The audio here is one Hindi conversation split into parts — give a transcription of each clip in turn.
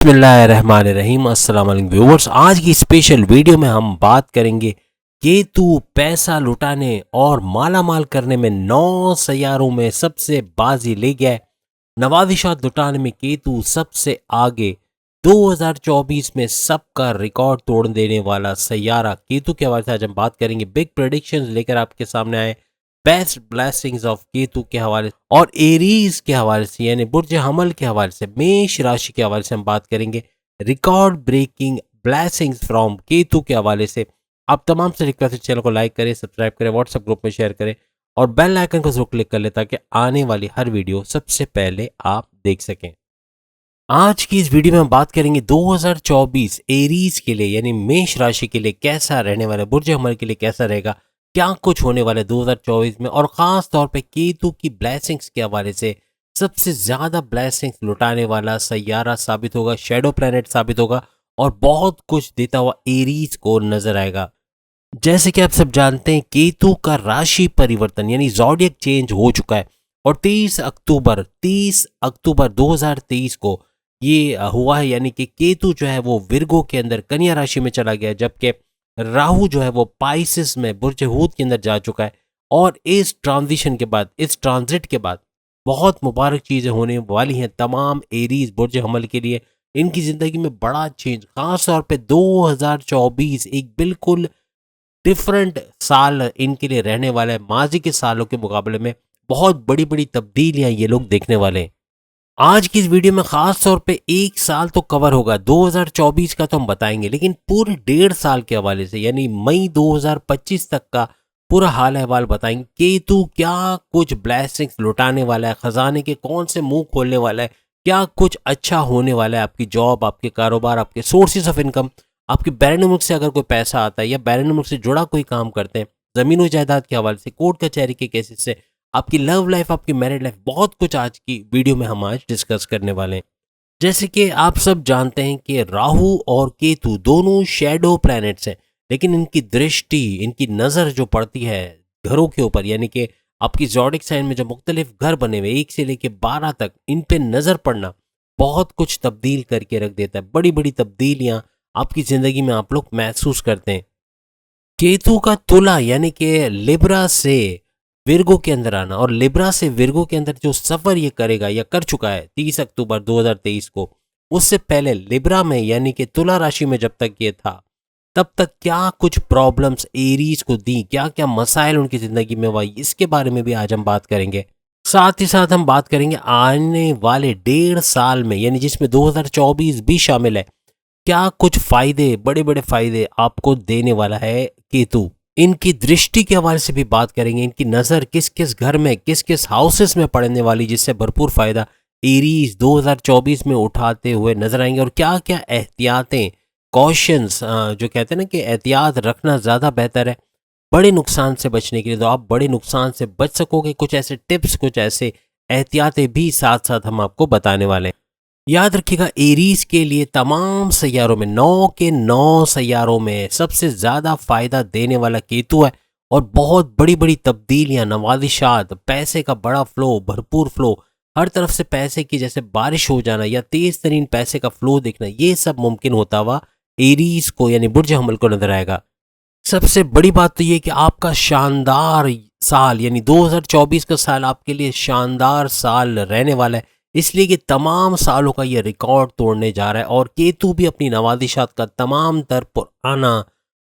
बिस्मिल्लाहिर्रहमानिर्रहीम। अस्सलाम वालेकुम व्यूअर्स। आज की स्पेशल वीडियो में हम बात करेंगे केतु पैसा लुटाने और माला माल करने में 9 सैयारों में सबसे बाजी ले गया है। नवादिशात लुटाने में केतु सबसे आगे। 2024 में सबका रिकॉर्ड तोड़ देने वाला सैयारा केतु के हवाले से आज हम बात करेंगे। बिग प्रेडिक्शंस लेकर आपके सामने आए, बेस्ट ब्लेसिंग्स ऑफ केतु के हवाले और एरीज के हवाले से यानी बुर्ज हमल के हवाले से, मेष राशि के हवाले से हम बात करेंगे। Record breaking blessings from Ketu के हवाले से आप तमाम से रिक्वेस्ट है, चैनल को लाइक करें, सब्सक्राइब करें, व्हाट्सएप ग्रुप में शेयर करें और बेल आइकन को जरूर क्लिक कर लें ताकि आने वाली हर वीडियो सबसे पहले आप देख सकें। आज की इस वीडियो में हम बात करेंगे 2024 एरीज के लिए यानी मेष राशि के लिए कैसा रहने वाला है, बुर्ज हमल के लिए कैसा रहेगा, क्या कुछ होने वाला है 2024 में और खास तौर पे केतु की ब्लेसिंग्स के हवाले से सबसे ज्यादा ब्लेसिंग्स लुटाने वाला सैयारा साबित होगा, शैडो प्लैनेट साबित होगा और बहुत कुछ देता हुआ एरीज को नजर आएगा। जैसे कि आप सब जानते हैं केतु का राशि परिवर्तन यानी ज़ोडिएक चेंज हो चुका है और 30 अक्टूबर 2023 को ये हुआ है, यानी कि केतु जो है वो विर्गो के अंदर कन्या राशि में चला गया, जबकि राहु जो है वो पाइसिस में बुर्ज हूत के अंदर जा चुका है। और इस ट्रांजिशन के बाद, इस ट्रांजिट के बाद बहुत मुबारक चीजें होने वाली हैं तमाम एरीज बुर्ज हमल के लिए। इनकी जिंदगी में बड़ा चेंज, खास तौर पे 2024 एक बिल्कुल डिफरेंट साल इनके लिए रहने वाला है। माजी के सालों के मुकाबले में बहुत बड़ी बड़ी तब्दीलियां ये लोग देखने वाले हैं। आज की इस वीडियो में खास तौर पे एक साल तो कवर होगा, 2024 का तो हम बताएंगे, लेकिन पूरे 1.5 साल के हवाले से यानी मई 2025 तक का पूरा हाल अहवाल बताएंगे। केतु क्या कुछ ब्लेसिंग्स लुटाने वाला है, खजाने के कौन से मुंह खोलने वाला है, क्या कुछ अच्छा होने वाला है आपकी जॉब, आपके कारोबार, आपके सोर्सेज ऑफ इनकम, आपके बैरन मुल्क से अगर कोई पैसा आता है या बैरन मुल्क से जुड़ा कोई काम करते हैं, जमीन जायदाद के हवाले से, कोर्ट कचहरी के केसेस से, आपकी लव लाइफ, आपकी मैरिड लाइफ, बहुत कुछ आज की वीडियो में हम आज डिस्कस करने वाले हैं। जैसे कि आप सब जानते हैं कि राहु और केतु दोनों शैडो प्लैनेट्स हैं, लेकिन इनकी दृष्टि, इनकी नज़र जो पड़ती है घरों के ऊपर, यानी कि आपकी ज़ोडिएक साइन में जो मुख्तलिफ घर बने हुए 1 से लेकर 12 तक, इन पे नज़र पड़ना बहुत कुछ तब्दील करके रख देता है। बड़ी बड़ी तब्दीलियां आपकी ज़िंदगी में आप लोग महसूस करते हैं। केतु का तुला यानी कि लिब्रा से विर्गो के अंदर आना और लिब्रा से विर्गो के अंदर जो सफर ये करेगा या कर चुका है 30 अक्टूबर 2023 को, उससे पहले लिब्रा में यानी कि तुला राशि में जब तक ये था तब तक क्या कुछ प्रॉब्लम्स एरीज को दी, क्या क्या मसाइल उनकी जिंदगी में हुआ, इसके बारे में भी आज हम बात करेंगे। साथ ही साथ हम बात करेंगे आने वाले 1.5 साल में यानी जिसमें 2024 भी शामिल है, क्या कुछ फायदे, बड़े बड़े फायदे आपको देने वाला है केतु। इनकी दृष्टि के हवाले से भी बात करेंगे, इनकी नज़र किस किस घर में, किस किस हाउसेस में पड़ने वाली, जिससे भरपूर फायदा एरीज 2024 में उठाते हुए नजर आएंगे और क्या क्या एहतियातें, कॉशंस, जो कहते हैं ना कि एहतियात रखना ज़्यादा बेहतर है बड़े नुकसान से बचने के लिए, तो आप बड़े नुकसान से बच सकोगे। कुछ ऐसे टिप्स, कुछ ऐसे एहतियातें भी साथ साथ हम आपको बताने वाले हैं। याद रखिएगा एरीज के लिए तमाम सैयारों में 9 के 9 सैयारों में सबसे ज्यादा फायदा देने वाला केतु है और बहुत बड़ी बड़ी तब्दीलियां, नवादिशात, पैसे का बड़ा फ्लो, भरपूर फ्लो, हर तरफ से पैसे की जैसे बारिश हो जाना या तेज तरीन पैसे का फ्लो देखना, ये सब मुमकिन होता हुआ एरीज को यानी बुर्ज हमल को नजर आएगा। सबसे बड़ी बात तो ये कि आपका शानदार साल यानी 2024 का साल आपके लिए शानदार साल रहने वाला है, इसलिए कि तमाम सालों का ये रिकॉर्ड तोड़ने जा रहा है और केतु भी अपनी नवादिशात का तमाम तर पुराना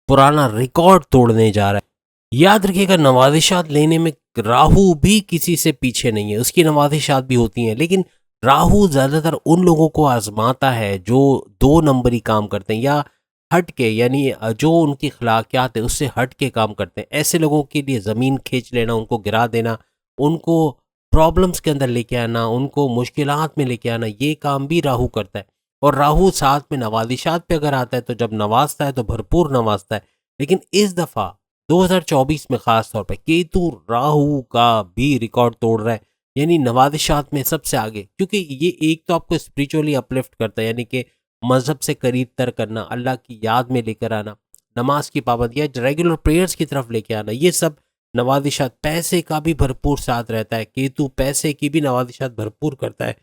पुराना रिकॉर्ड तोड़ने जा रहा है। याद रखिएगा नवादिशात लेने में राहु भी किसी से पीछे नहीं है, उसकी नवादिशात भी होती हैं, लेकिन राहु ज्यादातर उन लोगों को आजमाता है जो 2 नंबरी काम करते हैं या हट के, यानी जो उनकी खिलाकियात है उससे हट के काम करते हैं। ऐसे लोगों के लिए ज़मीन खींच लेना, उनको गिरा देना, उनको प्रॉब्लम्स के अंदर लेके आना, उनको मुश्किलात में लेके आना, ये काम भी राहु करता है। और राहु साथ में नवादिशात पे अगर आता है तो जब नवाजता है तो भरपूर नवाजता है। लेकिन इस दफ़ा 2024 में ख़ास तौर पर केतु राहु का भी रिकॉर्ड तोड़ रहा है, यानी नवादिशात में सबसे आगे, क्योंकि ये एक तो आपको स्पिरिचुअली अपलिफ्ट करता है, यानी कि मजहब से करीब तर करना, अल्लाह की याद में लेकर आना, नमाज की पाबंदी या रेगुलर प्रेयर्स की तरफ लेके आना, ये सब नवादिशात। पैसे का भी भरपूर साथ रहता है, केतु पैसे की भी नवादिशात भरपूर करता है।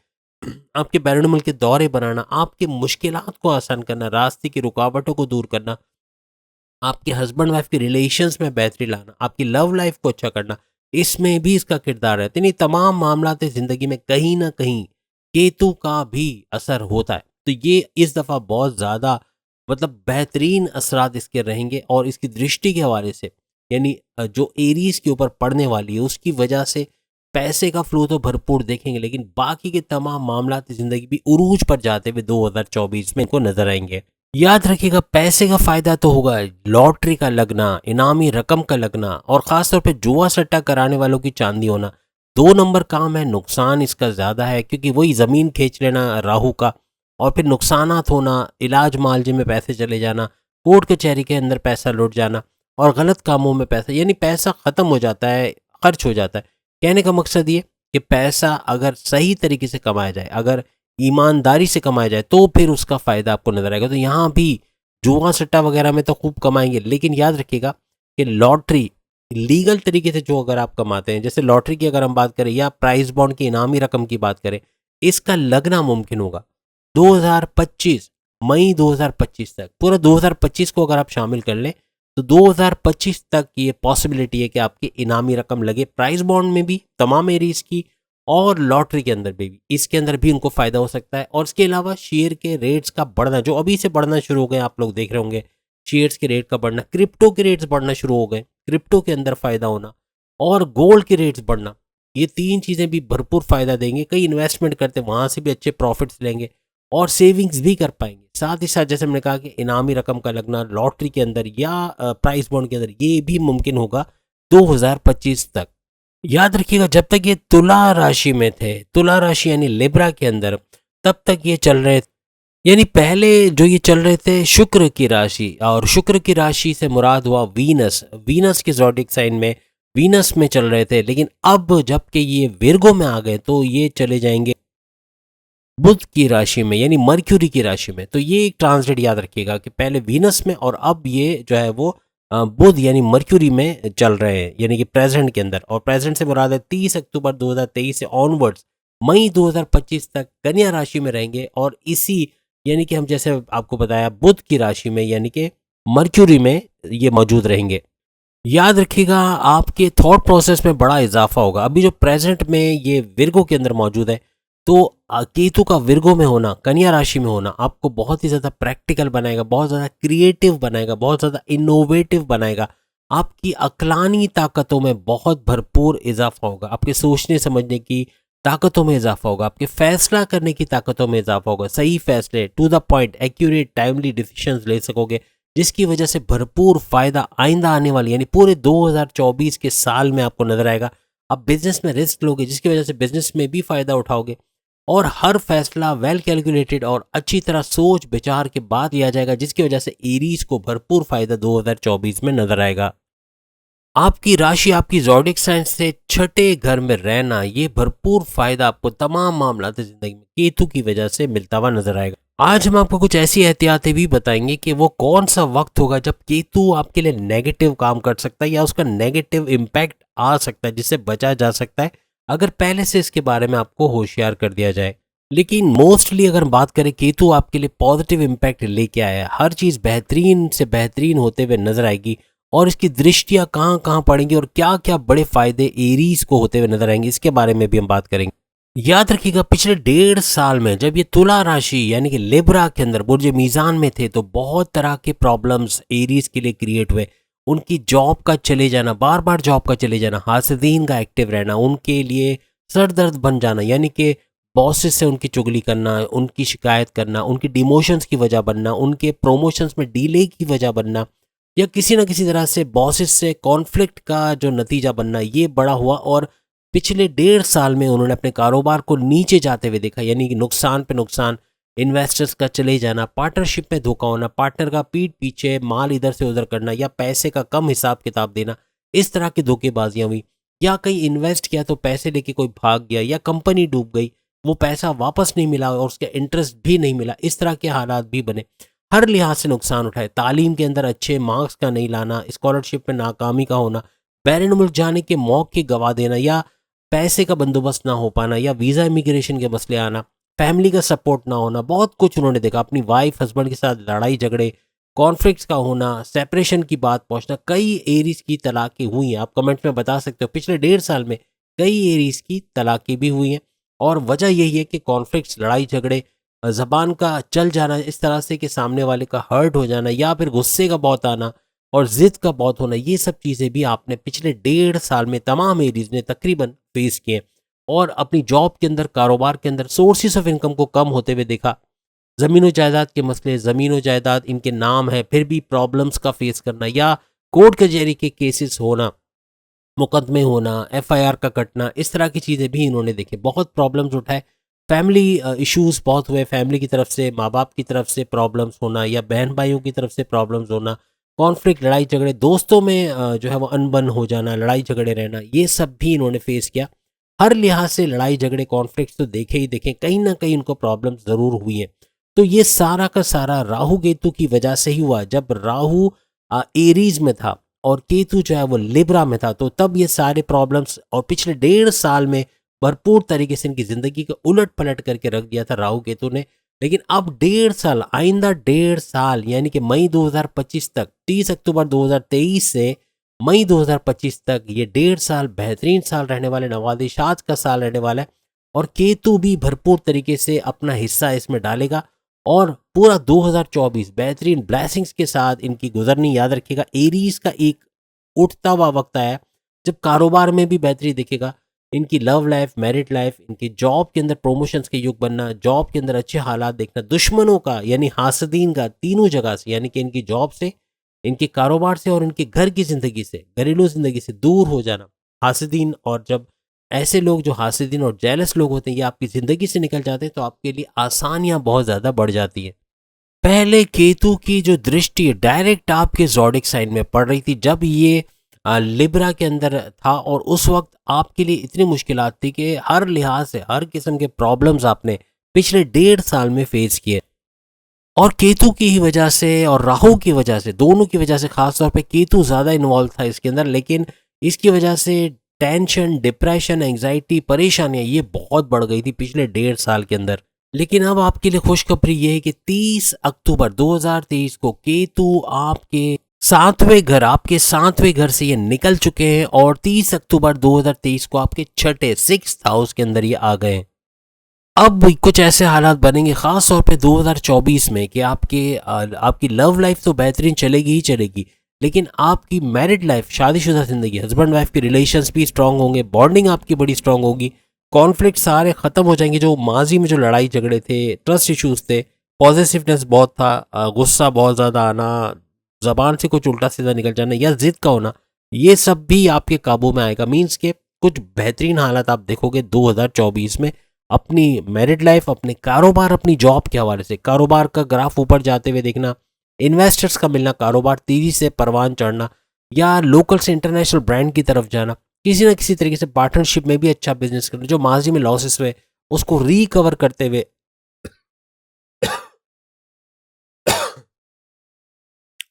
आपके बैरून मुल्क के दौरे बनाना, आपकी मुश्किलात को आसान करना, रास्ते की रुकावटों को दूर करना, आपके हस्बैंड वाइफ के रिलेशंस में बेहतरी लाना, आपकी लव लाइफ को अच्छा करना, इसमें भी इसका किरदार है। तो इन तमाम मामलात ज़िंदगी में कहीं न कहीं केतु का भी असर होता है। तो ये इस दफ़ा बहुत ज़्यादा मतलब बेहतरीन असरात इसके रहेंगे और इसकी दृष्टि के हवाले से यानी जो एरीज़ के ऊपर पड़ने वाली है उसकी वजह से पैसे का फ्लो तो भरपूर देखेंगे, लेकिन बाकी के तमाम मामलात ज़िंदगी भी उरूज पर जाते हुए 2024 में इनको नज़र आएँगे। याद रखिएगा पैसे का फायदा तो होगा, लॉटरी का लगना, इनामी रकम का लगना और ख़ासतौर पे जुआ सट्टा कराने वालों की चांदी होना 2 नंबर काम है। नुकसान इसका ज़्यादा है क्योंकि वही ज़मीन खींच लेना राहु का और फिर नुकसानात होना, इलाज मालजे में पैसे चले जाना, कोर्ट कचहरी के अंदर पैसा लुट जाना और गलत कामों में पैसा, यानी पैसा ख़त्म हो जाता है, खर्च हो जाता है। कहने का मकसद ये कि पैसा अगर सही तरीके से कमाया जाए, अगर ईमानदारी से कमाया जाए तो फिर उसका फ़ायदा आपको नज़र आएगा। तो यहाँ भी जुआ सट्टा वगैरह में तो खूब कमाएंगे, लेकिन याद रखिएगा कि लॉटरी लीगल तरीके से जो अगर आप कमाते हैं, जैसे लॉटरी की अगर हम बात करें या प्राइस बॉन्ड की इनामी रकम की बात करें, इसका लगना मुमकिन होगा 2025 मई 2025 तक। पूरा 2025 को अगर आप शामिल कर लें तो 2025 तक ये पॉसिबिलिटी है कि आपकी इनामी रकम लगे, प्राइस बॉन्ड में भी तमाम एरीज की और लॉटरी के अंदर भी, इसके अंदर भी उनको फ़ायदा हो सकता है। और इसके अलावा शेयर के रेट्स का बढ़ना जो अभी से बढ़ना शुरू हो गए, आप लोग देख रहे होंगे शेयर्स के रेट का बढ़ना, क्रिप्टो के रेट्स बढ़ना शुरू हो गए, क्रिप्टो के अंदर फ़ायदा होना और गोल्ड के रेट्स बढ़ना, ये 3 चीज़ें भी भरपूर फ़ायदा देंगे। कई इन्वेस्टमेंट करते वहाँ से भी अच्छे प्रॉफिट्स लेंगे और सेविंग्स भी कर पाएंगे। साथ ही साथ जैसे हमने कहा कि इनामी रकम का लगना लॉटरी के अंदर या प्राइस बॉन्ड के अंदर, ये भी मुमकिन होगा 2025 तक। याद रखिएगा जब तक ये तुला राशि में थे, तुला राशि यानी लिब्रा के अंदर, तब तक ये चल रहे, यानी पहले जो ये चल रहे थे शुक्र की राशि, और शुक्र की राशि से मुराद हुआ वीनस, वीनस के ज़ोडिक साइन में वीनस में चल रहे थे। लेकिन अब जबकि ये विर्गो में आ गए तो ये चले जाएंगे बुध की राशि में यानी मर्क्यूरी की राशि में। तो ये एक ट्रांसलेट याद रखिएगा कि पहले वीनस में और अब ये जो है वो बुध यानी मर्क्यूरी में चल रहे हैं, यानी कि प्रेजेंट के अंदर। और प्रेजेंट से मुराद है 30 अक्टूबर 2023 से ऑनवर्ड्स मई 2025 तक कन्या राशि में रहेंगे और इसी यानी कि हम जैसे आपको बताया बुध की राशि में यानी कि मर्क्यूरी में ये मौजूद रहेंगे। याद रखिएगा आपके थॉट प्रोसेस में बड़ा इजाफा होगा। अभी जो प्रेजेंट में ये विर्गो के अंदर मौजूद है, तो केतु का विर्गो में होना, कन्या राशि में होना आपको बहुत ही ज़्यादा प्रैक्टिकल बनाएगा, बहुत ज़्यादा क्रिएटिव बनाएगा, बहुत ज़्यादा इनोवेटिव बनाएगा। आपकी अक्लानी ताकतों में बहुत भरपूर इजाफा होगा, आपके सोचने समझने की ताकतों में इजाफा होगा, आपके फैसला करने की ताकतों में इजाफा होगा, सही फैसले, to the point, accurate, timely decisions ले सकोगे, जिसकी वजह से भरपूर फ़ायदा आइंदा आने वाली यानी पूरे 2024 के साल में आपको नजर आएगा। आप बिजनेस में रिस्क लोगे जिसकी वजह से बिजनेस में भी फ़ायदा उठाओगे और हर फैसला वेल कैलकुलेटेड और अच्छी तरह सोच विचार के बाद लिया जाएगा, जिसकी वजह से एरीज को भरपूर फ़ायदा 2024 में नजर आएगा। आपकी राशि आपकी ज़ोडिक साइन से छठे घर में रहना, ये भरपूर फायदा आपको तमाम मामलात जिंदगी में केतु की वजह से मिलता हुआ नजर आएगा। आज हम आपको कुछ ऐसी एहतियातें भी बताएंगे कि वो कौन सा वक्त होगा जब केतु आपके लिए नेगेटिव काम कर सकता है या उसका नेगेटिव इम्पैक्ट आ सकता है, जिससे बचा जा सकता है अगर पहले से इसके बारे में आपको होशियार कर दिया जाए। लेकिन मोस्टली अगर बात करें, केतु आपके लिए पॉजिटिव इम्पैक्ट लेके आया है, हर चीज़ बेहतरीन से बेहतरीन होते हुए नजर आएगी और इसकी दृष्टियां कहाँ कहाँ पड़ेंगी और क्या क्या बड़े फायदे एरीज को होते हुए नजर आएंगे, इसके बारे में भी हम बात करेंगे। याद रखिएगा पिछले 1.5 साल में जब ये तुला राशि यानी कि लिब्रा के अंदर बुर्ज मीज़ान में थे तो बहुत तरह के प्रॉब्लम्स एरीज के लिए क्रिएट हुए। उनकी जॉब का चले जाना, बार बार जॉब का चले जाना, हासिदीन का एक्टिव रहना, उनके लिए सर दर्द बन जाना, यानी कि बॉसेस से उनकी चुगली करना, उनकी शिकायत करना, उनकी डिमोशंस की वजह बनना, उनके प्रोमोशंस में डिले की वजह बनना या किसी न किसी तरह से बॉसेस से कॉन्फ्लिक्ट का जो नतीजा बनना, ये बड़ा हुआ। और पिछले 1.5 साल में उन्होंने अपने कारोबार को नीचे जाते हुए देखा, यानी कि नुकसान पे नुकसान, इन्वेस्टर्स का चले जाना, पार्टनरशिप में धोखा होना, पार्टनर का पीठ पीछे माल इधर से उधर करना या पैसे का कम हिसाब किताब देना, इस तरह की धोखेबाजियां हुई। या कहीं इन्वेस्ट किया तो पैसे लेके कोई भाग गया या कंपनी डूब गई, वो पैसा वापस नहीं मिला और उसका इंटरेस्ट भी नहीं मिला, इस तरह के हालात भी बने। हर लिहाज से नुकसान उठाए, तालीम के अंदर अच्छे मार्क्स का नहीं लाना, स्कॉलरशिप में नाकामी का होना, बैरून मुल्क जाने के मौके गवा देना या पैसे का बंदोबस्त ना हो पाना या वीज़ा इमिग्रेशन के मसले आना, फैमिली का सपोर्ट ना होना, बहुत कुछ उन्होंने देखा। अपनी वाइफ हस्बैंड के साथ लड़ाई झगड़े, कॉन्फ्लिक्ट्स का होना, सेपरेशन की बात पहुंचना, कई एरीज की तलाकें हुई हैं। आप कमेंट में बता सकते हो पिछले 1.5 साल में कई एरीज की तलाकें भी हुई हैं। और वजह यही है कि कॉन्फ्लिक्ट्स, लड़ाई झगड़े, ज़बान का चल जाना इस तरह से कि सामने वाले का हर्ट हो जाना, या फिर गुस्से का बहुत आना और ज़िद का बहुत होना, ये सब चीज़ें भी आपने पिछले 1.5 साल में तमाम एरीज ने तकरीबन फेस किए। और अपनी जॉब के अंदर, कारोबार के अंदर सोर्सेज ऑफ इनकम को कम होते हुए देखा। ज़मीन जायदाद के मसले, ज़मीन जायदाद इनके नाम है फिर भी प्रॉब्लम्स का फेस करना, या कोर्ट कचहरी के केसेस होना, मुकदमे होना, एफआईआर का कटना, इस तरह की चीज़ें भी इन्होंने देखी। बहुत प्रॉब्लम्स उठाए, फैमिली इश्यूज बहुत हुए, फैमिली की तरफ से, माँ बाप की तरफ से प्रॉब्लम्स होना, या बहन भाइयों की तरफ से प्रॉब्लम्स होना, कॉन्फ्लिक्ट, लड़ाई झगड़े, दोस्तों में जो है वो अनबन हो जाना, लड़ाई झगड़े रहना, ये सब भी इन्होंने फेस किया। हर लिहाज से लड़ाई झगड़े, कॉन्फ्लिक्ट तो देखे ही देखे, कहीं ना कहीं उनको प्रॉब्लम्स ज़रूर हुई हैं। तो ये सारा का सारा राहु केतु की वजह से ही हुआ। जब राहु एरीज में था और केतु जो है वो लिब्रा में था, तो तब ये सारे प्रॉब्लम्स, और पिछले 1.5 साल में भरपूर तरीके से इनकी जिंदगी को उलट पलट करके रख दिया था राहु केतु ने। लेकिन अब 1.5 साल, आइंदा 1.5 साल यानी कि मई 2025 तक, 30 अक्टूबर 2023 से मई 2025 तक, ये 1.5 साल बेहतरीन साल रहने वाले, नवादिशात का साल रहने वाला है। और केतु भी भरपूर तरीके से अपना हिस्सा इसमें डालेगा, और पूरा 2024 बेहतरीन ब्लेसिंग्स के साथ इनकी गुजरनी। याद रखिएगा, एरीज का एक उठता हुआ वक्त आया जब कारोबार में भी बेहतरी दिखेगा। इनकी लव लाइफ, मैरिड लाइफ, इनकी जॉब के अंदर प्रमोशंस के युग बनना, जॉब के अंदर अच्छे हालात देखना, दुश्मनों का यानी हासदीन का तीनों जगह से, यानी कि इनकी जॉब से, इनके कारोबार से और इनके घर की ज़िंदगी से, घरेलू ज़िंदगी से दूर हो जाना, हासदीन। और जब ऐसे लोग जो हासिदिन और जेलस लोग होते हैं ये आपकी ज़िंदगी से निकल जाते हैं, तो आपके लिए आसानियां बहुत ज़्यादा बढ़ जाती हैं। पहले केतु की जो दृष्टि डायरेक्ट आपके ज़ोडिक साइन में पड़ रही थी जब ये लिब्रा के अंदर था, और उस वक्त आपके लिए इतनी मुश्किलात थी कि हर लिहाज से, हर किस्म के प्रॉब्लम्स आपने पिछले 1.5 साल में फेस किए। और केतु की ही वजह से और राहु की वजह से, दोनों की वजह से, खासतौर पे केतु ज़्यादा इन्वॉल्व था इसके अंदर, लेकिन इसकी वजह से टेंशन, डिप्रेशन, एंग्जाइटी, परेशानियां ये बहुत बढ़ गई थी पिछले 1.5 साल के अंदर। लेकिन अब आपके लिए खुशखबरी ये है कि 30 अक्टूबर 2023 को केतु आपके 7वें घर से ये निकल चुके हैं, और 30 अक्टूबर 2023 को आपके छठे, 6th हाउस के अंदर ये आ गए हैं। अब कुछ ऐसे हालात बनेंगे खास तौर पे 2024 में कि आपकी लव लाइफ तो बेहतरीन चलेगी ही चलेगी, लेकिन आपकी मैरिड लाइफ, शादीशुदा जिंदगी, हस्बैंड वाइफ के रिलेशंस भी स्ट्रांग होंगे, बॉन्डिंग आपकी बड़ी स्ट्रांग होगी, कॉन्फ्लिक्ट सारे खत्म हो जाएंगे। जो माजी में जो लड़ाई झगड़े थे, ट्रस्ट इश्यूज थे, पॉजिटिवनेस बहुत था, गुस्सा बहुत ज़्यादा आना, जबान से कुछ उल्टा सीधा निकल जाना, या जिद का होना, ये सब भी आपके काबू में आएगा। मीन्स के कुछ बेहतरीन हालात आप देखोगे 2024 में अपनी मैरिड लाइफ, अपने कारोबार, अपनी जॉब के हवाले से। कारोबार का ग्राफ ऊपर जाते हुए देखना, इन्वेस्टर्स का मिलना, कारोबार तेजी से परवान चढ़ना, या लोकल से इंटरनेशनल ब्रांड की तरफ जाना, किसी न किसी तरीके से पार्टनरशिप में भी अच्छा बिजनेस करना, जो माजी में लॉसेस हुए उसको रिकवर करते हुए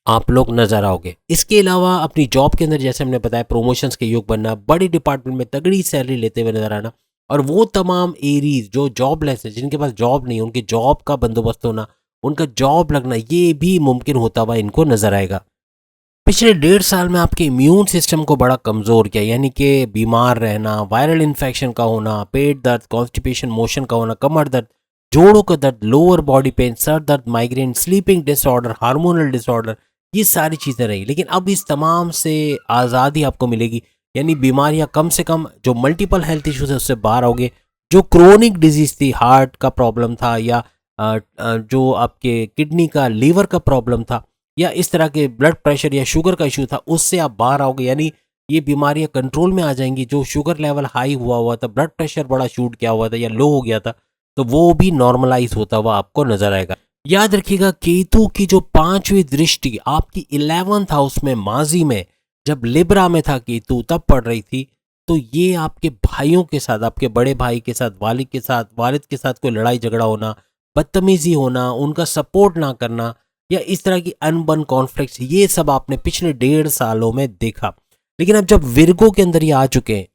आप लोग नजर आओगे। इसके अलावा अपनी जॉब के अंदर जैसे हमने बताया, प्रमोशंस के योग बनना, बड़ी डिपार्टमेंट में तगड़ी सैलरी लेते हुए नजर आना, और वो तमाम एरीज जो जॉबलेस है, जिनके पास जॉब नहीं, उनके जॉब का बंदोबस्त होना, उनका जॉब लगना, ये भी मुमकिन होता हुआ इनको नजर आएगा। पिछले 1.5 साल में आपके इम्यून सिस्टम को बड़ा कमज़ोर किया, यानी कि बीमार रहना, वायरल इन्फेक्शन का होना, पेट दर्द, कॉन्स्टिपेशन, मोशन का होना, कमर दर्द, जोड़ों का दर्द, लोअर बॉडी पेन, सर दर्द, migraine, sleeping disorder, hormonal disorder, ये सारी चीज़ें रही। लेकिन अब इस तमाम से आज़ादी आपको मिलेगी, यानी बीमारियां कम से कम, जो मल्टीपल हेल्थ इश्यूज है उससे बाहर आओगे। जो क्रोनिक डिजीज थी, हार्ट का प्रॉब्लम था, या जो आपके किडनी का, लीवर का प्रॉब्लम था, या इस तरह के ब्लड प्रेशर या शुगर का इशू था, उससे आप बाहर आओगे, यानी ये बीमारियां कंट्रोल में आ जाएंगी। जो शुगर लेवल हाई हुआ था, ब्लड प्रेशर बड़ा शूट किया हुआ था या लो हो गया था, तो वो भी नॉर्मलाइज होता हुआ आपको नजर आएगा। याद रखिएगा, केतु की जो 5वीं दृष्टि आपकी 11th हाउस में, माजी में जब लिब्रा में था केतु, तब पड़ रही थी, तो ये आपके भाइयों के साथ, आपके बड़े भाई के साथ, वालिद के साथ कोई लड़ाई झगड़ा होना, बदतमीजी होना, उनका सपोर्ट ना करना, या इस तरह की अनबन कॉन्फ्लिक्ट्स, ये सब आपने पिछले 1.5 सालों में देखा। लेकिन अब जब विर्गो के अंदर ये आ चुके हैं,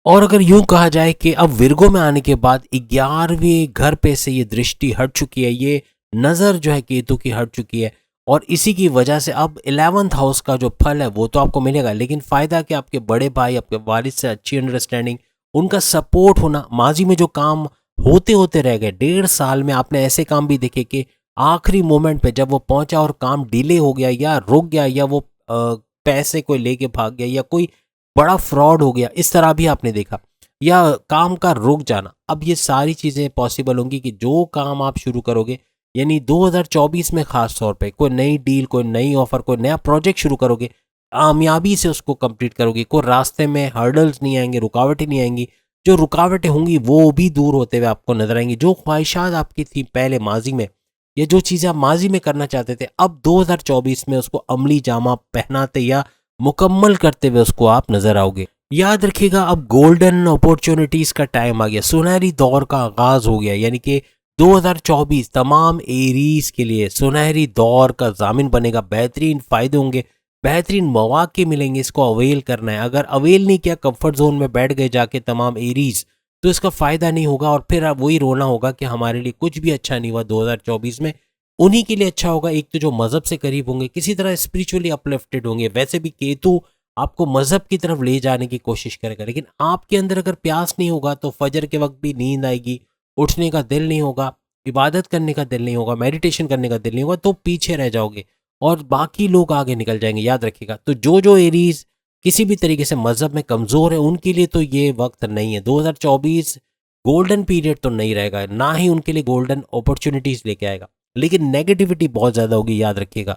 और अगर यूं कहा जाए कि अब विर्गो में आने के बाद 11वें घर पे से ये दृष्टि हट चुकी है, ये नजर जो है केतु की हट चुकी है, और इसी की वजह से अब 11th हाउस का जो फल है वो तो आपको मिलेगा, लेकिन फायदा कि आपके बड़े भाई, आपके वालिद से अच्छी अंडरस्टैंडिंग, उनका सपोर्ट होना। माजी में जो काम होते होते रह गए, 1.5 साल में आपने ऐसे काम भी देखे कि आखिरी मोमेंट पे जब वो पहुंचा और काम डिले हो गया या रुक गया, या वो पैसे कोई लेके भाग गया, या कोई बड़ा फ्रॉड हो गया, इस तरह भी आपने देखा, या काम का रुक जाना। अब ये सारी चीज़ें पॉसिबल होंगी कि जो काम आप शुरू करोगे, यानी 2024 में खास तौर पे कोई नई डील, कोई नई ऑफर, कोई नया प्रोजेक्ट शुरू करोगे, कामयाबी से उसको कंप्लीट करोगे, कोई रास्ते में हर्डल्स नहीं आएंगे, रुकावटें नहीं आएंगी। जो रुकावटें होंगी वो भी दूर होते हुए आपको नजर आएंगी। जो ख्वाहिशात आपकी थी पहले माजी में, या जो चीज़ें आप माजी में करना चाहते थे, अब 2024 में उसको अमली जामा पहनाते या मुकम्मल करते हुए उसको आप नजर आओगे। याद रखिएगा, अब गोल्डन अपॉर्चुनिटीज का टाइम आ गया, सुनहरी दौर का आगाज हो गया, यानी कि 2024 तमाम एरीज के लिए सुनहरी दौर का जामिन बनेगा। बेहतरीन फायदे होंगे, बेहतरीन मौके मिलेंगे, इसको अवेल करना है। अगर अवेल नहीं किया, कंफर्ट जोन में बैठ गए जाके तमाम एरीज, तो इसका फायदा नहीं होगा, और फिर अब वही रोना होगा कि हमारे लिए कुछ भी अच्छा नहीं हुआ 2024 में। उन्हीं के लिए अच्छा होगा, एक तो जो मजहब से करीब होंगे, किसी तरह स्पिरिचुअली अपलिफ्टेड होंगे। वैसे भी केतु आपको मजहब की तरफ ले जाने की कोशिश करेगा, लेकिन आपके अंदर अगर प्यास नहीं होगा तो फजर के वक्त भी नींद आएगी, उठने का दिल नहीं होगा, इबादत करने का दिल नहीं होगा, मेडिटेशन करने का दिल नहीं होगा, तो पीछे रह जाओगे और बाकी लोग आगे निकल जाएंगे। याद रखिएगा, तो जो एरीज किसी भी तरीके से मजहब में कमज़ोर है, उनके लिए तो ये वक्त नहीं है। 2024 गोल्डन पीरियड तो नहीं रहेगा, ना ही उनके लिए गोल्डन अपॉर्चुनिटीज लेके आएगा, लेकिन नेगेटिविटी बहुत ज़्यादा होगी। याद रखिएगा,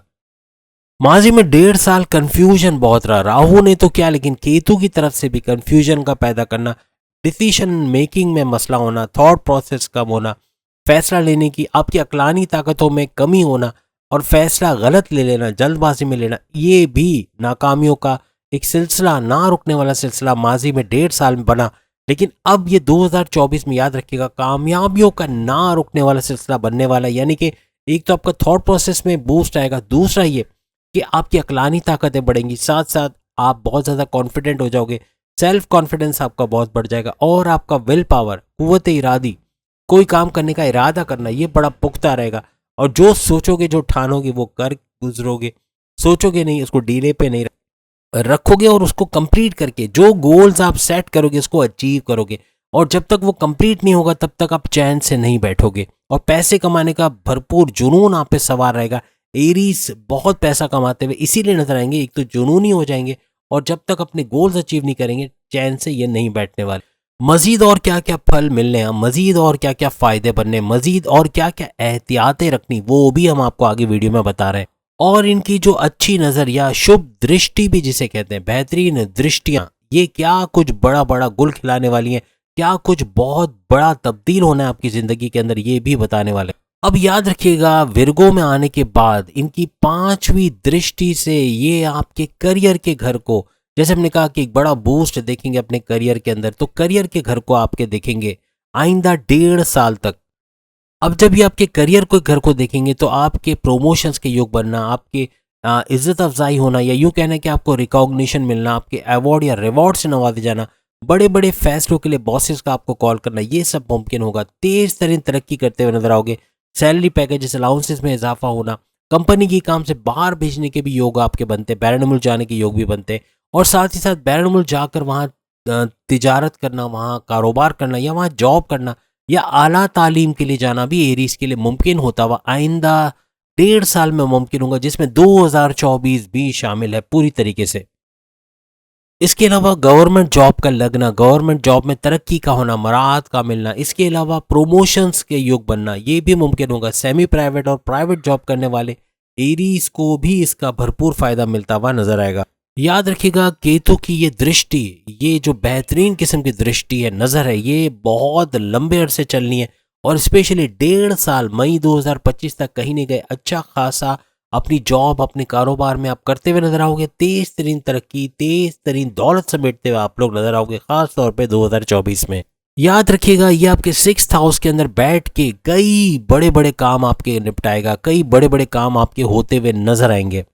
माजी में 1.5 साल कंफ्यूजन बहुत रहा, राहु ने तो क्या, लेकिन केतु की तरफ से भी कंफ्यूजन का पैदा करना, डिसीजन मेकिंग में मसला होना, थॉट प्रोसेस कम होना, फैसला लेने की आपकी अक्लानी ताकतों में कमी होना, और फैसला गलत ले लेना, जल्दबाजी में लेना, ये भी नाकामियों का एक सिलसिला, ना रुकने वाला सिलसिला माजी में 1.5 साल में बना। लेकिन अब ये 2024 में याद रखिएगा, कामयाबियों का ना रुकने वाला सिलसिला बनने वाला है। यानी कि एक तो आपका थॉट प्रोसेस में बूस्ट आएगा, दूसरा ये कि आपकी अक्लानी ताकतें बढ़ेंगी, साथ साथ आप बहुत ज़्यादा कॉन्फिडेंट हो जाओगे, सेल्फ कॉन्फिडेंस आपका बहुत बढ़ जाएगा, और आपका विल पावर, कुव्वत इरादी, कोई काम करने का इरादा करना, ये बड़ा पुख्ता रहेगा। और जो सोचोगे, जो ठानोगे, वो कर गुजरोगे। सोचोगे नहीं, उसको डीले पे नहीं रखोगे, और उसको कंप्लीट करके जो गोल्स आप सेट करोगे उसको अचीव करोगे। और जब तक वो कंप्लीट नहीं होगा तब तक आप चैन से नहीं बैठोगे, और पैसे कमाने का भरपूर जुनून आप पे सवार रहेगा। एरीज बहुत पैसा कमाते हुए इसीलिए नजर आएंगे, एक तो जुनूनी हो जाएंगे, और जब तक अपने गोल्स अचीव नहीं करेंगे चैन से ये नहीं बैठने वाले। मजीद और क्या क्या फल मिलने हैं, मजीद और क्या क्या फायदे बनने, मजीद और क्या क्या एहतियातें रखनी, वो भी हम आपको आगे वीडियो में बता रहे हैं। और इनकी जो अच्छी नजर या शुभ दृष्टि भी जिसे कहते हैं, बेहतरीन दृष्टियां, ये क्या कुछ बड़ा बड़ा गुल खिलाने वाली हैं, क्या कुछ बहुत बड़ा तब्दील होना है आपकी जिंदगी के अंदर, ये भी बताने वाले। अब याद रखिएगा, विर्गो में आने के बाद इनकी 5वीं दृष्टि से ये आपके करियर के घर को, जैसे हमने कहा कि एक बड़ा बूस्ट देखेंगे अपने करियर के अंदर, तो करियर के घर को आपके देखेंगे आइंदा 1.5 साल तक। अब जब ये आपके करियर को घर को देखेंगे तो आपके प्रमोशंस के योग बनना, आपके इज्जत अफजाई होना, या यूँ कहना कि आपको रिकॉग्निशन मिलना, आपके अवार्ड या रिवॉर्ड से नवाजे जाना, बड़े बड़े फैसलों के लिए बॉसेस का आपको कॉल करना, ये सब मुमकिन होगा। तेज तरीन तरक्की करते हुए नजर आओगे, सैलरी पैकेजेस अलाउंसेस में इजाफा होना, कंपनी की काम से बाहर भेजने के भी योग आपके बनते, बैरून मुल्क जाने के योग भी बनते, और साथ ही साथ बैरून मुल्क जाकर वहाँ तिजारत करना, वहाँ कारोबार करना, या वहाँ जॉब करना, या आला तालीम के लिए जाना भी एरीज के लिए मुमकिन होता हुआ आइंदा 1.5 साल में मुमकिन होगा, जिसमें 2024 भी शामिल है पूरी तरीके से। इसके अलावा गवर्नमेंट जॉब का लगना, गवर्नमेंट जॉब में तरक्की का होना, मराहत का मिलना, इसके अलावा प्रोमोशंस के योग बनना, ये भी मुमकिन होगा। सेमी प्राइवेट और प्राइवेट जॉब करने वाले एरीज को भी इसका भरपूर फायदा मिलता हुआ नजर आएगा। याद रखिएगा, केतु की ये दृष्टि, ये जो बेहतरीन किस्म की दृष्टि है, नजर है, ये बहुत लंबे अरसे चलनी है, और स्पेशली 1.5 साल मई 2025 तक कहीं नहीं गए, अच्छा खासा अपनी जॉब, अपने कारोबार में आप करते हुए नजर आओगे, तेज तरीन तरक्की, तेज तरीन दौलत समेटते हुए आप लोग नजर आओगे, खास तौर पे 2024 में। याद रखिएगा, ये आपके 6th हाउस के अंदर बैठ के कई बड़े बड़े काम आपके निपटाएगा, कई बड़े बड़े काम आपके होते हुए नजर आएंगे।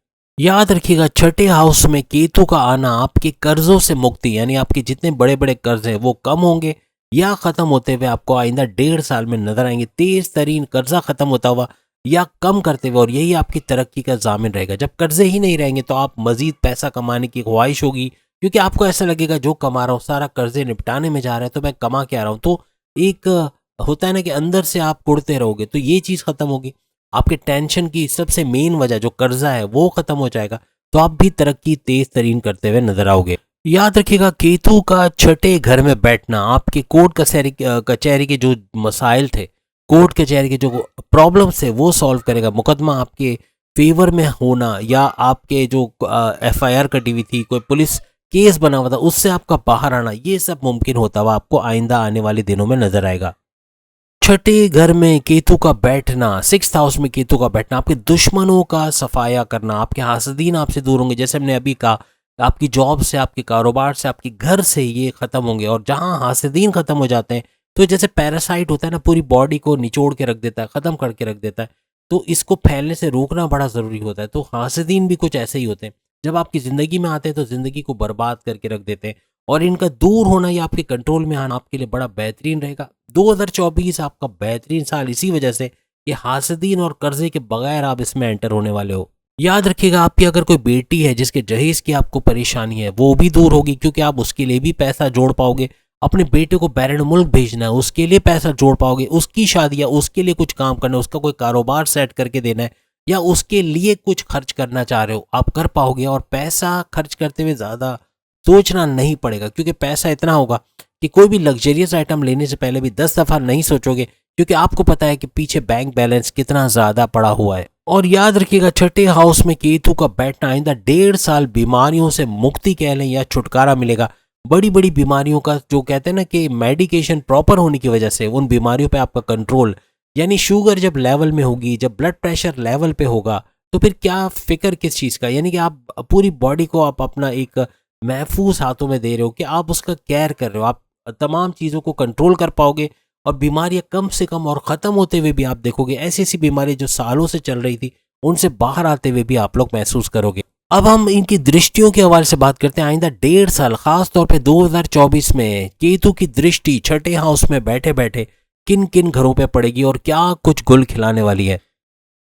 याद रखिएगा छठे हाउस में केतु का आना आपके कर्जों से मुक्ति यानी आपके जितने बड़े बड़े कर्ज हैं वो कम होंगे या खत्म होते हुए आपको आइंदा 1.5 साल में नजर आएंगे। तेज तरीन कर्जा खत्म होता हुआ या कम करते हुए, और यही आपकी तरक्की का जामिन रहेगा। जब कर्जे ही नहीं रहेंगे तो आप मजीद पैसा कमाने की ख्वाहिश होगी, क्योंकि आपको ऐसा लगेगा जो कमा रहा हूँ सारा कर्जे निपटाने में जा रहा है तो मैं कमा के आ रहा हूँ। तो एक होता है ना कि अंदर से आप उड़ते रहोगे, तो ये चीज़ खत्म होगी। आपके टेंशन की सबसे मेन वजह जो कर्जा है वो खत्म हो जाएगा, तो आप भी तरक्की तेज तरीन करते हुए नजर आओगे। याद रखिएगा केतु का छठे घर में बैठना आपके कोर्ट कचहरी कचहरी के जो मसाइल थे, कोर्ट कचहरी के जो प्रॉब्लम्स है वो सॉल्व करेगा। मुकदमा आपके फेवर में होना या आपके जो एफआईआर कटी हुई थी, कोई पुलिस केस बना हुआ था, उससे आपका बाहर आना, ये सब मुमकिन होता हुआ आपको आइंदा आने वाले दिनों में नजर आएगा। छठे घर में केतु का बैठना, 6th हाउस में केतु का बैठना आपके दुश्मनों का सफाया करना, आपके हासदीन आपसे दूर होंगे। जैसे हमने अभी कहा, आपकी जॉब से, आपके कारोबार से, आपके घर से ये खत्म होंगे। और जहां हासदीन खत्म हो जाते हैं तो जैसे पैरासाइट होता है ना, पूरी बॉडी को निचोड़ के रख देता है, खत्म करके रख देता है, तो इसको फैलने से रोकना बड़ा जरूरी होता है। तो हासदीन भी कुछ ऐसे ही होते हैं, जब आपकी जिंदगी में आते हैं तो जिंदगी को बर्बाद करके रख देते हैं। और इनका दूर होना या आपके कंट्रोल में आना आपके लिए बड़ा बेहतरीन रहेगा। 2024 आपका बेहतरीन साल इसी वजह से कि हासदीन और कर्जे के बगैर आप इसमें एंटर होने वाले हो। याद रखिएगा आपकी अगर कोई बेटी है जिसके जहेज की आपको परेशानी है, वो भी दूर होगी, क्योंकि आप उसके लिए भी पैसा जोड़ पाओगे। अपने बेटे को बैरन मुल्क भेजना है, उसके लिए पैसा जोड़ पाओगे। उसकी शादी या उसके लिए कुछ काम करना है, उसका कोई कारोबार सेट करके देना है, या उसके लिए कुछ खर्च करना चाह रहे हो, आप कर पाओगे। और पैसा खर्च करते हुए ज़्यादा सोचना नहीं पड़ेगा, क्योंकि पैसा इतना होगा कि कोई भी लग्जरियस आइटम लेने से पहले भी 10 दफ़ा नहीं सोचोगे, क्योंकि आपको पता है कि पीछे बैंक बैलेंस कितना ज़्यादा पड़ा हुआ है। और याद रखिएगा छठे हाउस में केतु का बैठना आइंदा 1.5 साल बीमारियों से मुक्ति कह लें या छुटकारा मिलेगा। बड़ी बड़ी बीमारियों का जो कहते हैं ना कि मेडिकेशन प्रॉपर होने की वजह से उन बीमारियों पे आपका कंट्रोल, यानी शुगर जब लेवल में होगी, जब ब्लड प्रेशर लेवल पे होगा, तो फिर क्या फिक्र किस चीज़ का, यानी कि आप पूरी बॉडी को आप अपना एक महफूज हाथों में दे रहे हो कि आप उसका केयर कर रहे हो, आप तमाम चीज़ों को कंट्रोल कर पाओगे। और बीमारियां कम से कम और ख़त्म होते हुए भी आप देखोगे, ऐसी ऐसी बीमारी जो सालों से चल रही थी उनसे बाहर आते हुए भी आप लोग महसूस करोगे। अब हम इनकी दृष्टियों के हवाले से बात करते हैं। आइंदा 1.5 साल खास तौर पे 2024 में केतु की दृष्टि छठे हाउस में बैठे बैठे किन किन घरों पे पड़ेगी और क्या कुछ गुल खिलाने वाली है।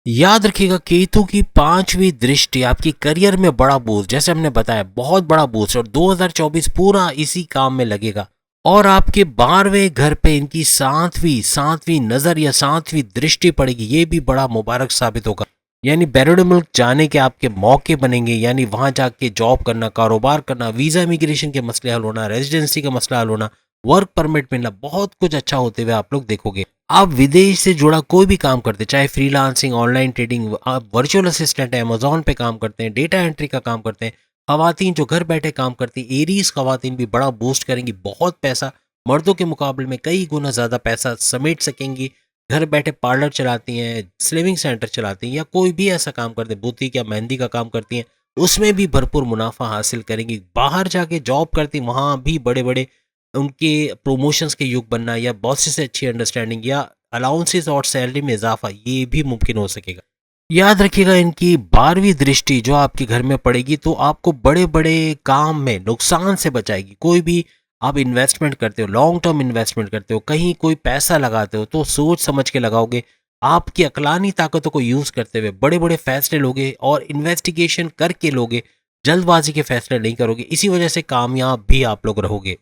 याद रखिएगा केतु की 5वीं दृष्टि आपकी करियर में बड़ा बूस्ट, जैसे हमने बताया बहुत बड़ा बूस्ट, और 2024 पूरा इसी काम में लगेगा। और आपके 12वें घर पे इनकी सातवीं नजर या 7वीं दृष्टि पड़ेगी, ये भी बड़ा मुबारक साबित होगा। यानी बैरून मुल्क जाने के आपके मौके बनेंगे, यानी वहां जाके जॉब करना, कारोबार करना, वीजा इमिग्रेशन के मसले हल होना, रेजिडेंसी का मसला हल होना, वर्क परमिट मिलना, बहुत कुछ अच्छा होते हुए आप लोग देखोगे। आप विदेश से जुड़ा कोई भी काम करते, चाहे फ्रीलांसिंग, ऑनलाइन ट्रेडिंग, आप वर्चुअल असिस्टेंट है, अमेजोन पे काम करते हैं, डेटा एंट्री का काम करते हैं, खवातीन जो घर बैठे काम करती हैं, एरीज खवातीन भी बड़ा बूस्ट करेंगी, बहुत पैसा मर्दों के मुकाबले में कई गुना ज़्यादा पैसा समेट सकेंगी। घर बैठे पार्लर चलाती हैं, स्लिमिंग सेंटर चलाती हैं, या कोई भी ऐसा काम करते हैं, बुटीक या मेहंदी का काम करती हैं, उसमें भी भरपूर मुनाफा हासिल करेंगी। बाहर जाके जॉब करती, वहाँ भी बड़े बड़े उनके प्रमोशंस के युग बनना, या बॉसेस से अच्छी अंडरस्टैंडिंग, या अलाउंसेस और सैलरी में इजाफा, ये भी मुमकिन हो सकेगा। याद रखिएगा इनकी 12वीं दृष्टि जो आपके घर में पड़ेगी तो आपको बड़े बड़े काम में नुकसान से बचाएगी। कोई भी आप इन्वेस्टमेंट करते हो, लॉन्ग टर्म इन्वेस्टमेंट करते हो, कहीं कोई पैसा लगाते हो, तो सोच समझ के लगाओगे। आपकी अकलानी ताकतों को यूज़ करते हुए बड़े बड़े फैसले लोगे और इन्वेस्टिगेशन करके लोगे, जल्दबाजी के फैसले नहीं करोगे। इसी वजह से कामयाब भी आप लोग रहोगे।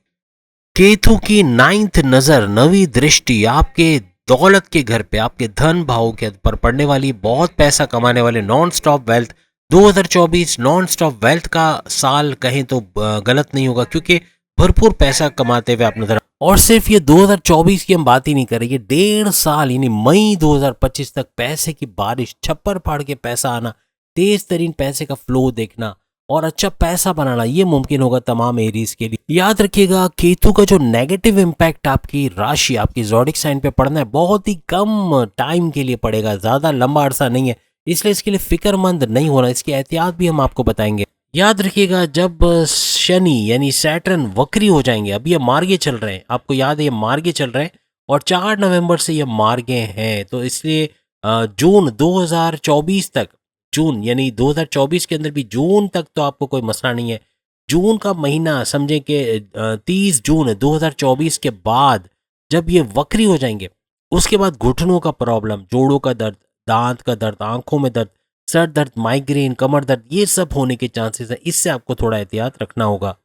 केतु की 9th नजर, नवी दृष्टि आपके दौलत के घर पे, आपके धन भाव के पर पड़ने वाली, बहुत पैसा कमाने वाले, non stop wealth. 2024 non stop wealth का साल कहें तो गलत नहीं होगा, क्योंकि भरपूर पैसा कमाते हुए आप नजर। और सिर्फ ये 2024 की हम बात ही नहीं कर रहे, ये 1.5 साल यानी मई 2025 तक पैसे की बारिश, छप्पर फाड़ के पैसा आना, तेज तरीन पैसे का फ्लो देखना और अच्छा पैसा बनाना, ये मुमकिन होगा तमाम एरीज के लिए। याद रखिएगा केतु का जो नेगेटिव इम्पैक्ट आपकी राशि, आपकी ज़ोडिक साइन पे पड़ना है, बहुत ही कम टाइम के लिए पड़ेगा, ज़्यादा लंबा अरसा नहीं है, इसलिए इसके लिए फिक्रमंद नहीं होना, इसकी एहतियात भी हम आपको बताएंगे। याद रखिएगा जब शनि यानी सैटर्न वक्री हो जाएंगे, अभी ये मार्गे चल रहे हैं, आपको याद है ये मार्गे चल रहे हैं और 4 नवंबर से ये मार्गे हैं, तो इसलिए जून 2024 तक जून यानी 2024 के अंदर भी जून तक तो आपको कोई मसला नहीं है। जून का महीना समझें कि 30 जून 2024 के बाद जब ये वक्री हो जाएंगे, उसके बाद घुटनों का प्रॉब्लम, जोड़ों का दर्द, दांत का दर्द, आंखों में दर्द, सर दर्द, माइग्रेन, कमर दर्द, ये सब होने के चांसेस है। इससे आपको थोड़ा एहतियात रखना होगा।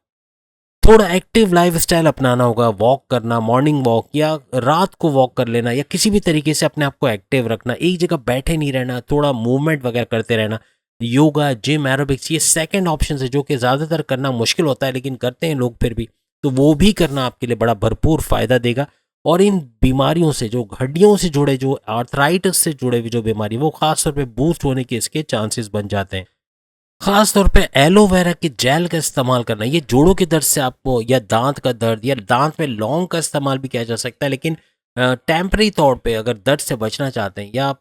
थोड़ा एक्टिव लाइफस्टाइल अपनाना होगा, वॉक करना, मॉर्निंग वॉक या रात को वॉक कर लेना, या किसी भी तरीके से अपने आप को एक्टिव रखना, एक जगह बैठे नहीं रहना, थोड़ा मूवमेंट वगैरह करते रहना। योगा, जिम, एरोबिक्स, ये सेकंड ऑप्शन है जो कि ज़्यादातर करना मुश्किल होता है लेकिन करते हैं लोग फिर भी, तो वो भी करना आपके लिए बड़ा भरपूर फ़ायदा देगा। और इन बीमारियों से, जो हड्डियों से जुड़े, जो आर्थराइटिस से जुड़े हुए जो बीमारी, वो खासतौर पे बूस्ट होने के इसके चांसेस बन जाते हैं। खास तौर पे एलोवेरा की जेल का इस्तेमाल करना, ये जोड़ों के दर्द से आपको, या दांत का दर्द, या दांत में लौंग का इस्तेमाल भी किया जा सकता है, लेकिन टेम्परेरी तौर पे अगर दर्द से बचना चाहते हैं, या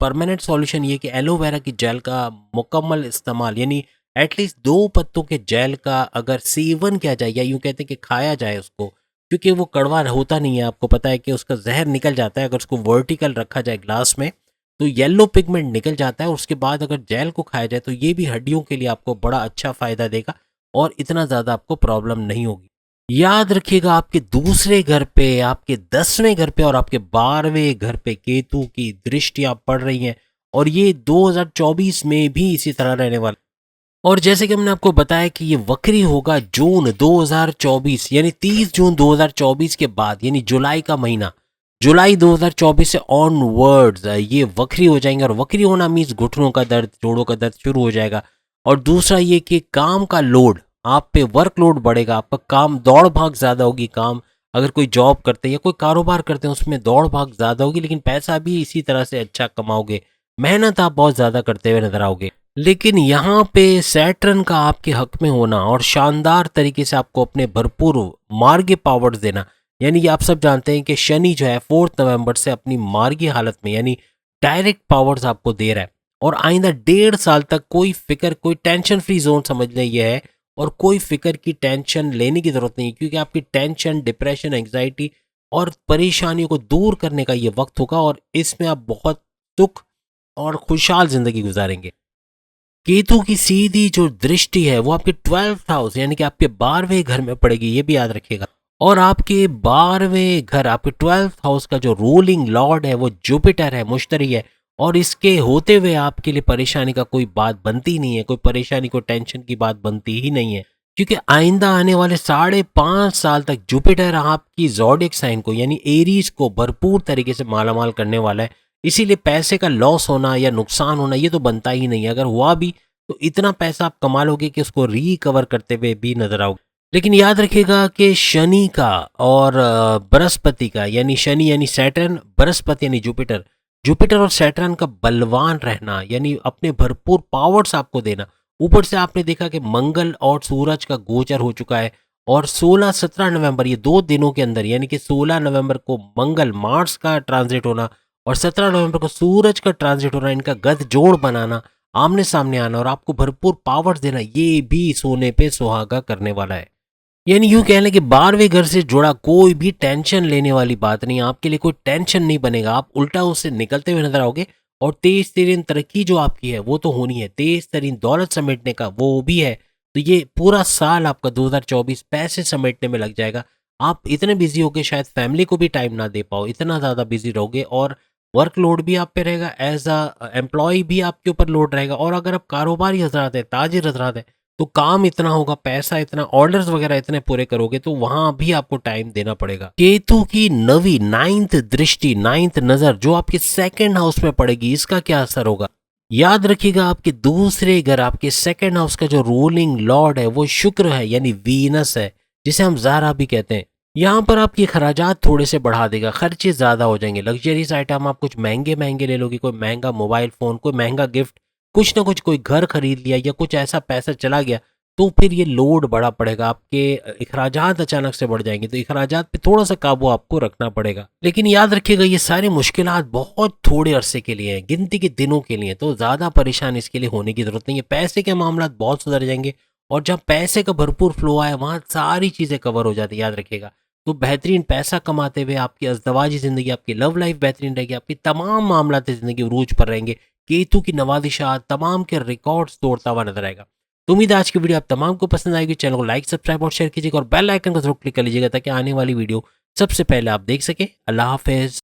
परमानेंट सॉल्यूशन ये कि एलोवेरा की जेल का मुकम्मल इस्तेमाल, यानी एटलीस्ट 2 पत्तों के जेल का अगर सेवन किया जाए, या यूँ कहते हैं कि खाया जाए उसको, क्योंकि वो कड़वा होता नहीं है, आपको पता है कि उसका जहर निकल जाता है अगर उसको वर्टिकल रखा जाए ग्लास में, तो येलो पिगमेंट निकल जाता है। उसके बाद अगर जेल को खाया जाए तो ये भी हड्डियों के लिए आपको बड़ा अच्छा फ़ायदा देगा और इतना ज़्यादा आपको प्रॉब्लम नहीं होगी। याद रखिएगा, आपके दूसरे घर पे, आपके 10वें घर पे और आपके 12वें घर पे केतु की दृष्टियां पड़ रही हैं, और ये 2024 में भी इसी तरह रहने वाला। और जैसे कि हमने आपको बताया कि ये वक्री होगा जून 2024 यानी 30 जून 2024 के बाद, यानी जुलाई का महीना, जुलाई 2024 से ऑनवर्ड्स ये वक्री हो जाएंगे। और वक्री होना मीन्स घुटनों का दर्द, जोड़ों का दर्द शुरू हो जाएगा। और दूसरा ये कि काम का लोड, आप पे वर्कलोड बढ़ेगा, आपका काम, दौड़ भाग ज़्यादा होगी। काम अगर कोई जॉब करते हैं या कोई कारोबार करते हैं उसमें दौड़ भाग ज़्यादा होगी, लेकिन पैसा भी इसी तरह से अच्छा कमाओगे। मेहनत आप बहुत ज़्यादा करते हुए नजर आओगे। लेकिन यहाँ पे सैटर्न का आपके हक में होना और शानदार तरीके से आपको अपने भरपूर मार्गी पावर्स देना, यानी कि आप सब जानते हैं कि शनि जो है 4 नवंबर से अपनी मार्गी हालत में, यानी डायरेक्ट पावर्स आपको दे रहा है। और आइंदा 1.5 साल तक कोई फिक्र, कोई टेंशन फ्री जोन समझ लें ये है, और कोई फिक्र की टेंशन लेने की ज़रूरत नहीं, क्योंकि आपकी टेंशन, डिप्रेशन, एंग्जाइटी और परेशानियों को दूर करने का ये वक्त होगा, और इसमें आप बहुत सुख और खुशहाल ज़िंदगी गुजारेंगे। केतु की सीधी जो दृष्टि है वो आपके 12th हाउस यानी कि आपके 12वें घर में पड़ेगी, ये भी याद रखिएगा। और आपके 12वें घर, आपके 12th हाउस का जो रूलिंग लॉर्ड है वो जुपिटर है, मुश्तरी है। और इसके होते हुए आपके लिए परेशानी का कोई बात बनती नहीं है, कोई परेशानी, कोई टेंशन की बात बनती ही नहीं है, क्योंकि आइंदा आने वाले 5.5 साल तक जुपिटर आपकी ज़ोडिएक साइन को, यानी एरीज को, भरपूर तरीके से मालामाल करने वाला है। इसीलिए पैसे का लॉस होना या नुकसान होना ये तो बनता ही नहीं है। अगर हुआ भी तो इतना पैसा आप कमा लोगे कि उसको रिकवर करते हुए भी नजर आओगे। लेकिन याद रखिएगा कि शनि का और बृहस्पति का, यानी शनि यानी सैटर्न, बृहस्पति यानी जुपिटर, जुपिटर और सैटर्न का बलवान रहना, यानी अपने भरपूर पावर्स आपको देना। ऊपर से आपने देखा कि मंगल और सूरज का गोचर हो चुका है, और 16-17 नवंबर, ये 2 दिनों के अंदर, यानी कि 16 नवंबर को मंगल मार्स का ट्रांजिट होना और 17 नवंबर को सूरज का ट्रांजिट होना, इनका गठ जोड़ बनाना, आमने सामने आना और आपको भरपूर पावर देना, ये भी सोने पे सुहागा करने वाला है। यानी यूं कह लें कि 12वें घर से जुड़ा कोई भी टेंशन लेने वाली बात नहीं, आपके लिए कोई टेंशन नहीं बनेगा, आप उल्टा उससे निकलते हुए नजर आओगे। और तेज तरीन तरक्की जो आपकी है वो तो होनी है, तेज तरीन दौलत समेटने का वो भी है। तो ये पूरा साल आपका 2024 पैसे समेटने में लग जाएगा। आप इतने बिजी होगे शायद फैमिली को भी टाइम ना दे पाओ, इतना ज़्यादा बिजी रहोगे। और वर्कलोड भी आप पे रहेगा, एज अ एम्प्लॉय भी आपके ऊपर लोड रहेगा। और अगर आप कारोबारी हजरात है, ताजिर हजरात है, तो काम इतना होगा, पैसा इतना, ऑर्डर्स वगैरह इतने पूरे करोगे, तो वहां भी आपको टाइम देना पड़ेगा। केतु की नवी 9th दृष्टि, 9th नजर जो आपके 2nd हाउस में पड़ेगी, इसका क्या असर होगा? याद रखिएगा, आपके दूसरे घर, आपके 2nd हाउस का जो रूलिंग लॉर्ड है वो शुक्र है, यानी वीनस है, जिसे हम ज़ारा भी कहते हैं। यहाँ पर आपके खर्चात थोड़े से बढ़ा देगा, खर्चे ज़्यादा हो जाएंगे। लग्जरीज आइटम आप कुछ महंगे महंगे ले लोगे, कोई महंगा मोबाइल फ़ोन, कोई महंगा गिफ्ट, कुछ ना कुछ, कोई घर खरीद लिया या कुछ ऐसा पैसा चला गया, तो फिर ये लोड बड़ा पड़ेगा, आपके अखराजात अचानक से बढ़ जाएंगे। तो अखराजात पे थोड़ा सा काबू आपको रखना पड़ेगा। लेकिन याद रखिएगा, ये सारी मुश्किलात बहुत थोड़े अरसे के लिए हैं, गिनती के दिनों के लिए, तो ज़्यादा परेशान इसके लिए होने की ज़रूरत नहीं है। पैसे के मामला बहुत सुधर जाएंगे, और जहाँ पैसे का भरपूर फ्लो आए वहाँ सारी चीज़ें कवर हो जाती है, याद रखिएगा। तो बेहतरीन पैसा कमाते हुए आपकी अज़दवाजी ज़िंदगी, आपकी लव लाइफ बेहतरीन रहेगी, आपकी तमाम मामलात ज़िंदगी उरूज पर रहेंगे। केतु की नवादिशा तमाम के रिकॉर्ड्स तोड़ता हुआ नजर आएगा। तो उम्मीद है आज की वीडियो आप तमाम को पसंद आएगी। चैनल को लाइक, सब्सक्राइब और शेयर कीजिएगा और बेल आइकन को जरूर क्लिक कर लीजिएगा ताकि आने वाली वीडियो सबसे पहले आप देख सके। अल्लाह हाफिज।